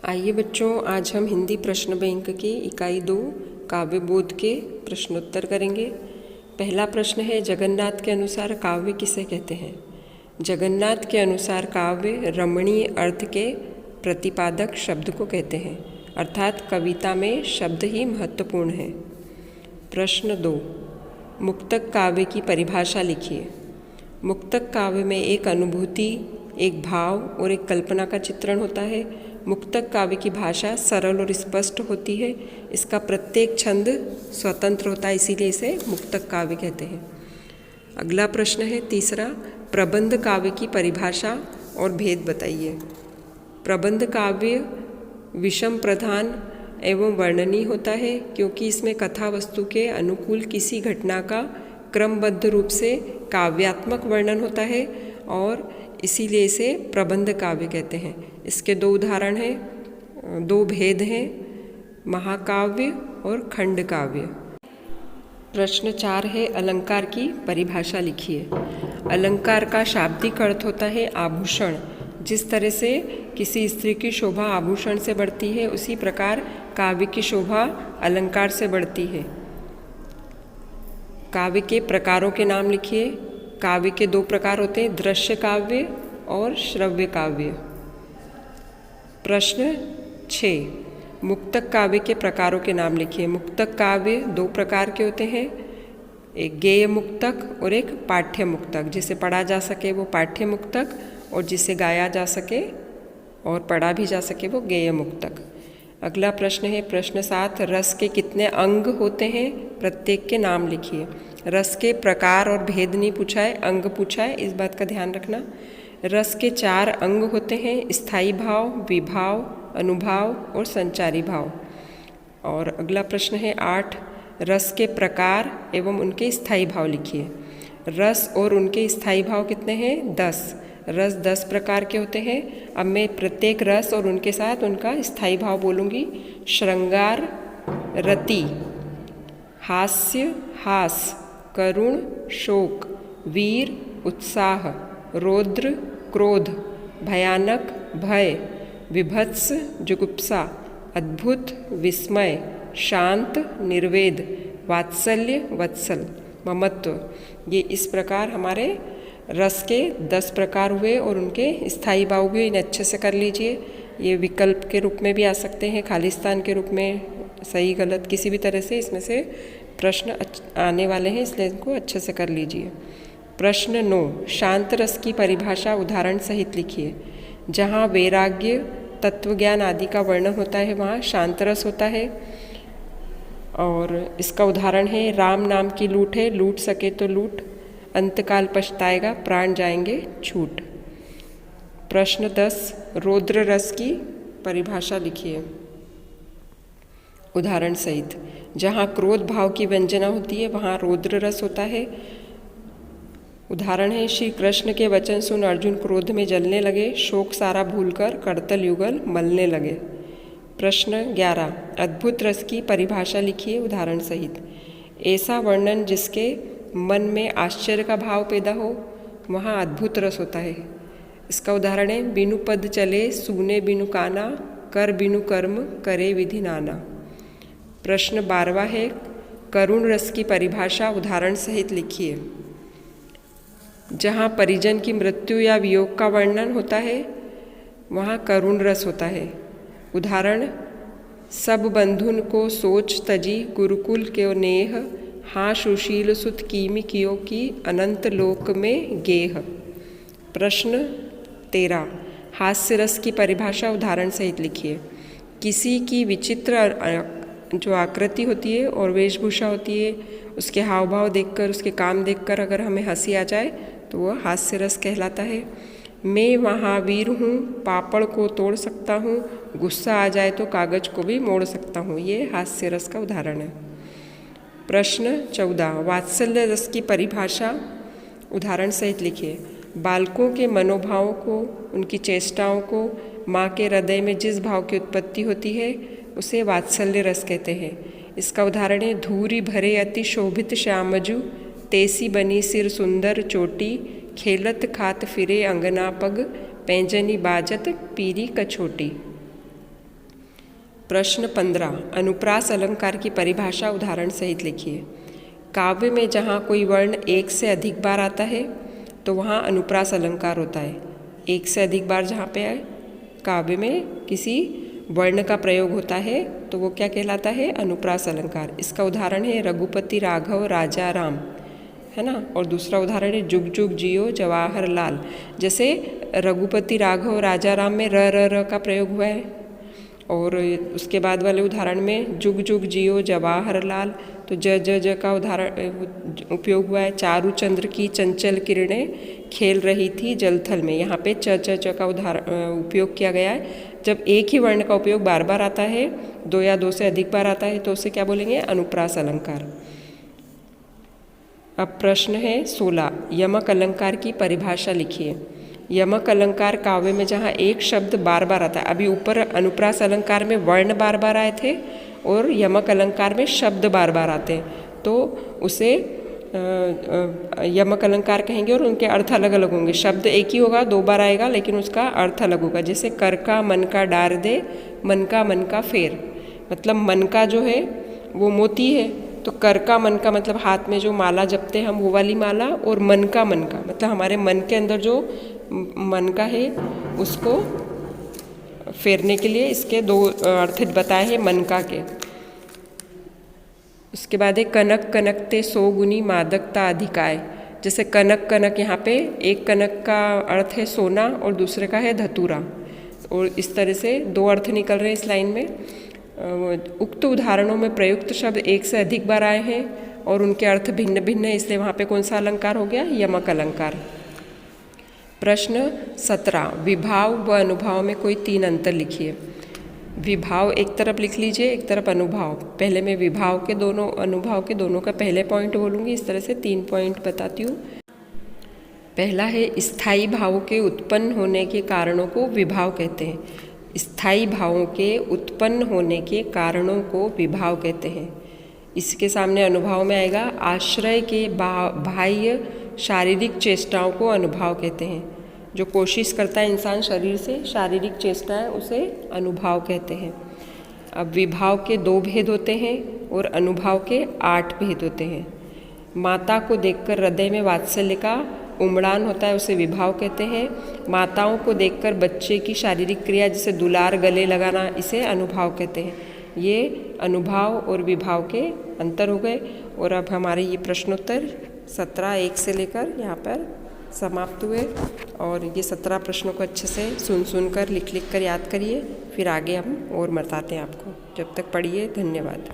आइए बच्चों, आज हम हिंदी प्रश्न बैंक की इकाई 2 काव्य बोध के प्रश्नोत्तर करेंगे। पहला प्रश्न है, जगन्नाथ के अनुसार काव्य किसे कहते हैं? जगन्नाथ के अनुसार काव्य रमणीय अर्थ के प्रतिपादक शब्द को कहते हैं, अर्थात कविता में शब्द ही महत्वपूर्ण है। प्रश्न 2, मुक्तक काव्य की परिभाषा लिखिए। मुक्तक काव्य में एक अनुभूति, एक भाव और एक कल्पना का चित्रण होता है। मुक्तक काव्य की भाषा सरल और स्पष्ट होती है। इसका प्रत्येक छंद स्वतंत्र होता है, इसीलिए इसे मुक्तक काव्य कहते हैं। अगला प्रश्न है तीसरा, प्रबंध काव्य की परिभाषा और भेद बताइए। प्रबंध काव्य विषम प्रधान एवं वर्णनीय होता है, क्योंकि इसमें कथा वस्तु के अनुकूल किसी घटना का क्रमबद्ध रूप से काव्यात्मक वर्णन होता है और इसीलिए इसे प्रबंध काव्य कहते हैं। इसके 2 उदाहरण हैं, 2 भेद हैं, महाकाव्य और खंड काव्य। प्रश्न 4 है, अलंकार की परिभाषा लिखिए। अलंकार का शाब्दिक अर्थ होता है आभूषण। जिस तरह से किसी स्त्री की शोभा आभूषण से बढ़ती है, उसी प्रकार काव्य की शोभा अलंकार से बढ़ती है। काव्य के प्रकारों के नाम लिखिए। काव्य के 2 प्रकार होते हैं, दृश्य काव्य और श्रव्य काव्य। प्रश्न 6, मुक्तक काव्य के प्रकारों के नाम लिखिए। मुक्तक काव्य 2 प्रकार के होते हैं, एक गेय मुक्तक और एक पाठ्य मुक्तक। जिसे पढ़ा जा सके वो पाठ्य मुक्तक और जिसे गाया जा सके और पढ़ा भी जा सके वो गेय मुक्तक। अगला प्रश्न है प्रश्न 7, रस के कितने अंग होते हैं? प्रत्येक के नाम लिखिए। रस के प्रकार और भेद नहीं पूछा है, अंग पूछा है, इस बात का ध्यान रखना। रस के 4 अंग होते हैं, स्थायी भाव, विभाव, अनुभाव और संचारी भाव। और अगला प्रश्न है 8, रस के प्रकार एवं उनके स्थायी भाव लिखिए। रस और उनके स्थायी भाव कितने हैं? 10। रस 10 प्रकार के होते हैं। अब मैं प्रत्येक रस और उनके साथ उनका स्थायी भाव बोलूँगी। श्रृंगार, रति, हास्य, हास, करुण, शोक, वीर, उत्साह, रौद्र, क्रोध, भयानक, भय, विभत्स, जुगुप्सा, अद्भुत, विस्मय, शांत, निर्वेद, वात्सल्य, वत्सल, ममत्व। ये इस प्रकार हमारे रस के 10 प्रकार हुए और उनके स्थायी भाव भी इन्हें अच्छे से कर लीजिए। ये विकल्प के रूप में भी आ सकते हैं, खालिस्तान के रूप में, सही गलत किसी भी तरह से इसमें से प्रश्न आने वाले हैं, इसलिए इनको अच्छे से कर लीजिए। प्रश्न 9, शांत रस की परिभाषा उदाहरण सहित लिखिए। जहाँ वैराग्य, तत्वज्ञान आदि का वर्णन होता है वहाँ शांत रस होता है। और इसका उदाहरण है, राम नाम की लूट है, लूट सके तो लूट, अंतकाल पछताएगा, प्राण जाएंगे छूट। प्रश्न 10, रौद्र रस की परिभाषा लिखिए उदाहरण सहित। जहाँ क्रोध भाव की व्यंजना होती है वहाँ रौद्र रस होता है। उदाहरण है, श्री कृष्ण के वचन सुन अर्जुन क्रोध में जलने लगे, शोक सारा भूलकर करतल युगल मलने लगे। प्रश्न 11, अद्भुत रस की परिभाषा लिखिए उदाहरण सहित। ऐसा वर्णन जिसके मन में आश्चर्य का भाव पैदा हो, वहाँ अद्भुत रस होता है। इसका उदाहरण है, बिनु पद चले सूने बिनु काना, कर बिनु कर्म करे विधि नाना। प्रश्न 12 है, करुण रस की परिभाषा उदाहरण सहित लिखिए। जहाँ परिजन की मृत्यु या वियोग का वर्णन होता है वहाँ करुण रस होता है। उदाहरण, सब बंधुन को सोच तजी, गुरुकुल के नेह, हाँ सुशील सुत कीमी कियो की, अनंत लोक में गेह। प्रश्न 13, हास्य रस की परिभाषा उदाहरण सहित लिखिए। किसी की विचित्र जो आकृति होती है और वेशभूषा होती है, उसके हाव भाव देखकर, उसके काम देखकर अगर हमें हंसी आ जाए तो वह हास्य रस कहलाता है। मैं महावीर हूँ, पापड़ को तोड़ सकता हूँ, गुस्सा आ जाए तो कागज को भी मोड़ सकता हूँ, ये हास्य रस का उदाहरण है। प्रश्न 14, वात्सल्य रस की परिभाषा उदाहरण सहित लिखिए। बालकों के मनोभावों को, उनकी चेष्टाओं को, माँ के हृदय में जिस भाव की उत्पत्ति होती है उसे वात्सल्य रस कहते हैं। इसका उदाहरण है, धूरी भरे अति शोभित श्यामजू, तेसी बनी सिर सुंदर चोटी, खेलत खात फिरे अंगना पग, पैंजनी बाजत पीरी कछोटी। प्रश्न 15, अनुप्रास अलंकार की परिभाषा उदाहरण सहित लिखिए। काव्य में जहाँ कोई वर्ण एक से अधिक बार आता है तो वहाँ अनुप्रास अलंकार होता है। एक से अधिक बार जहाँ पे काव्य में किसी वर्ण का प्रयोग होता है तो वो क्या कहलाता है? अनुप्रास अलंकार। इसका उदाहरण है रघुपति राघव राजा राम, है ना। और दूसरा उदाहरण है जुग जुग जियो जवाहरलाल। जैसे रघुपति राघव राजा राम में र का प्रयोग हुआ है, और उसके बाद वाले उदाहरण में जुग जुग जियो जवाहरलाल तो ज का उदाहरण उपयोग हुआ है। चारू चंद्र की चंचल किरणें खेल रही थी जलथल में, यहाँ पे च का उदाहरण उपयोग किया गया है। जब एक ही वर्ण का उपयोग बार बार आता है, दो या दो से अधिक बार आता है, तो उसे क्या बोलेंगे? अनुप्रास अलंकार। अब प्रश्न है 16, यमक अलंकार की परिभाषा लिखिए। यमक अलंकार काव्य में जहाँ एक शब्द बार बार आता है, अभी ऊपर अनुप्रास अलंकार में वर्ण बार बार आए थे और यमक अलंकार में शब्द बार बार आते हैं, तो उसे यमक अलंकार कहेंगे और उनके अर्थ अलग अलग होंगे। शब्द एक ही होगा, दो बार आएगा, लेकिन उसका अर्थ अलग होगा। जैसे कर का मन का डार दे, मन का फेर, मतलब मन का जो है वो मोती है, तो कर का मन का मतलब हाथ में जो माला जपते हैं हम वो वाली माला, और मन का मतलब हमारे मन के अंदर जो मन का है उसको फेरने के लिए इसके दो अर्थ बताए हैं मन का के। उसके बाद है कनक कनकते सो गुनी मादकता अधिकाय। जैसे कनक यहाँ पे एक कनक का अर्थ है सोना और दूसरे का है धतूरा, और इस तरह से दो अर्थ निकल रहे हैं इस लाइन में। उक्त उदाहरणों में प्रयुक्त शब्द एक से अधिक बार आए हैं और उनके अर्थ भिन्न भिन्न है, इसलिए वहाँ पे कौन सा अलंकार हो गया? यमक अलंकार। प्रश्न 17, विभाव व अनुभाव में कोई तीन अंतर लिखिए। विभाव एक तरफ लिख लीजिए, एक तरफ अनुभाव। पहले मैं विभाव के दोनों, अनुभाव के दोनों का पहले पॉइंट बोलूँगी, इस तरह से 3 पॉइंट बताती हूँ। पहला है स्थायी भावों के उत्पन्न होने के कारणों को विभाव कहते हैं। स्थायी भावों के उत्पन्न होने के कारणों को विभाव कहते हैं। इसके सामने अनुभाव में आएगा आश्रय के बाह्य शारीरिक चेष्टाओं को अनुभाव कहते हैं। जो कोशिश करता है इंसान शरीर से, शारीरिक चेष्टाएं, उसे अनुभाव कहते हैं। अब विभाव के 2 भेद होते हैं और अनुभाव के 8 भेद होते हैं। माता को देखकर हृदय में वात्सल्य का उमड़ान होता है, उसे विभाव कहते हैं। माताओं को देखकर बच्चे की शारीरिक क्रिया जैसे दुलार, गले लगाना, इसे अनुभाव कहते हैं। ये अनुभाव और विभाव के अंतर हो गए। और अब हमारे ये प्रश्नोत्तर 17 1 से लेकर यहाँ पर समाप्त हुए। और ये 17 प्रश्नों को अच्छे से सुन कर लिख कर याद करिए, फिर आगे हम और बताते हैं आपको। जब तक पढ़िए, धन्यवाद।